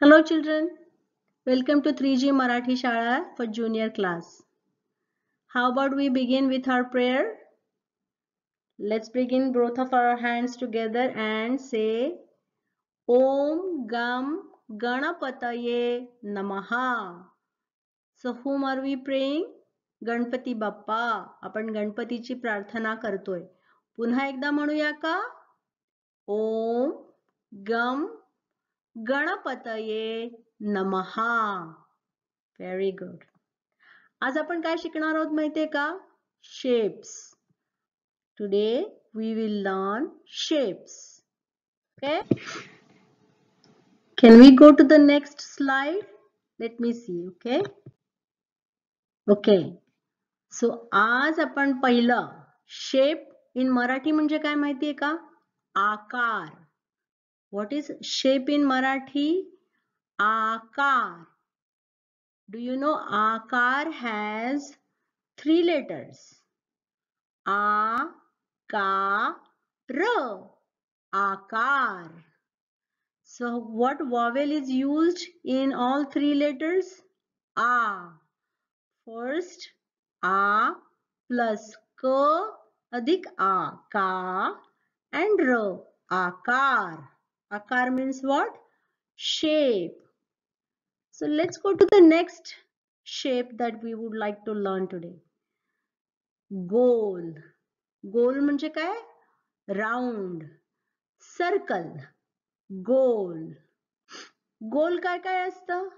Hello children, welcome to 3G Marathi Shala for junior class. How about we begin with our prayer? Let's begin both of our hands together and say Om Gam Ganapataye Namaha. So whom are we praying? Ganpati Bappa. आपण गणपतीची प्रार्थना करतोय. पुन्हा एकदा म्हणूया का? ओम गम गणपतये नमहा. Very good. आज आपण काय शिकणार आहोत माहितीये का? Shapes. Today we will learn shapes. Okay, can we go to the next slide? Let me see. Okay, so आज आपण पहिलं शेप इन मराठी म्हणजे काय माहितीये का? आकार. What is shape in Marathi? Aakar. Do you know Aakar has 3 letters? A, Ka, R. Aakar. So what vowel is used in all 3 letters? A. First A plus K adhik A. Ka and R. Aakar. Aakar means what? Shape. So let's go to the next shape that we would like to learn today. गोल. गोल म्हणजे काय? Round. Circle. गोल. गोल काय काय असतं?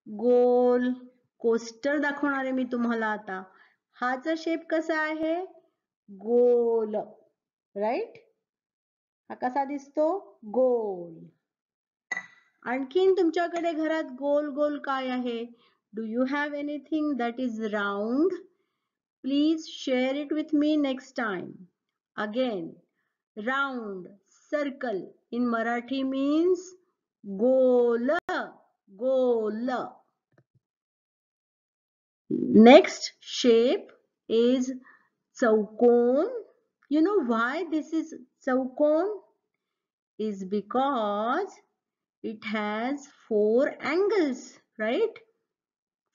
गोल. Coaster दाखवणार आहे मी तुम्हाला आता. हाचा shape कसा आहे? गोल. राईट? हा कसा दिसतो? गोल. आणखीन तुमच्याकडे घरात गोल गोल काय आहे? Do you have anything that is round? Please share it with me next time. Again, round, circle in Marathi means goal. Goal. Next shape is चौकोन. You know why this is चौकोन? Is because it has 4 angles, right?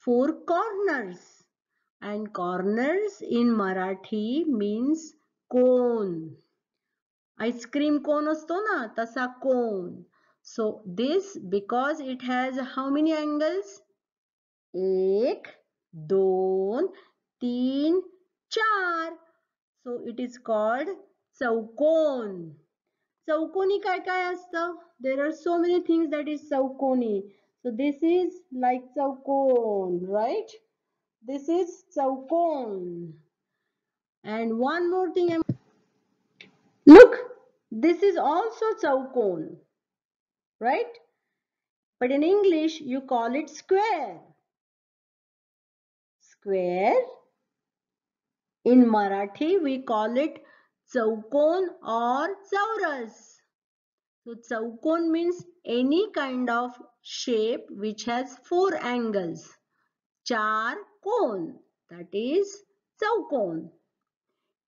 4 corners. And corners in Marathi means cone. Ice cream cone असतो ना, तसा cone. So this, because it has how many angles? 1, 2, 3, 4. So it is called चौकोन. चौकोनी काय काय असतं? There are so many things that is चौकोनी. So this is like चौकोन, right? This is चौकोन. And one more thing. Look, this is also चौकोन, right? But in English you call it square. Square. In Marathi we call it चौकोन or चौरस. So चौकोन means any kind of shape which has 4 angles. 4 cone, that is चौकोन.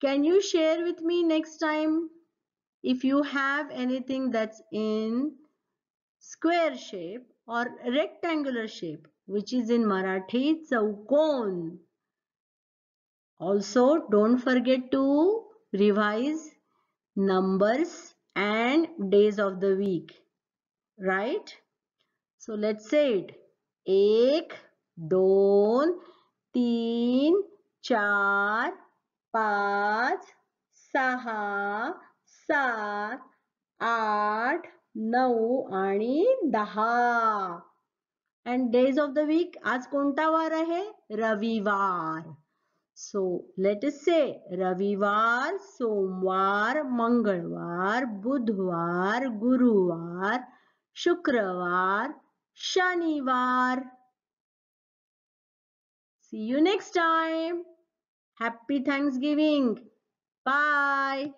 Can you share with me next time if you have anything that's in square shape or rectangular shape, which is in Marathi चौकोन. Also, don't forget to revise numbers and days of the week, right? So let's say it. 1, 2, 3, 4, 5, 6, 7, 8, 9 आणि 10. And days of the week, आज कोणता वार आहे? रविवार. So let us say रविवार, सोमवार, मंगळवार, बुधवार, गुरुवार, शुक्रवार, शनिवार. See you next time. Happy Thanksgiving. Bye.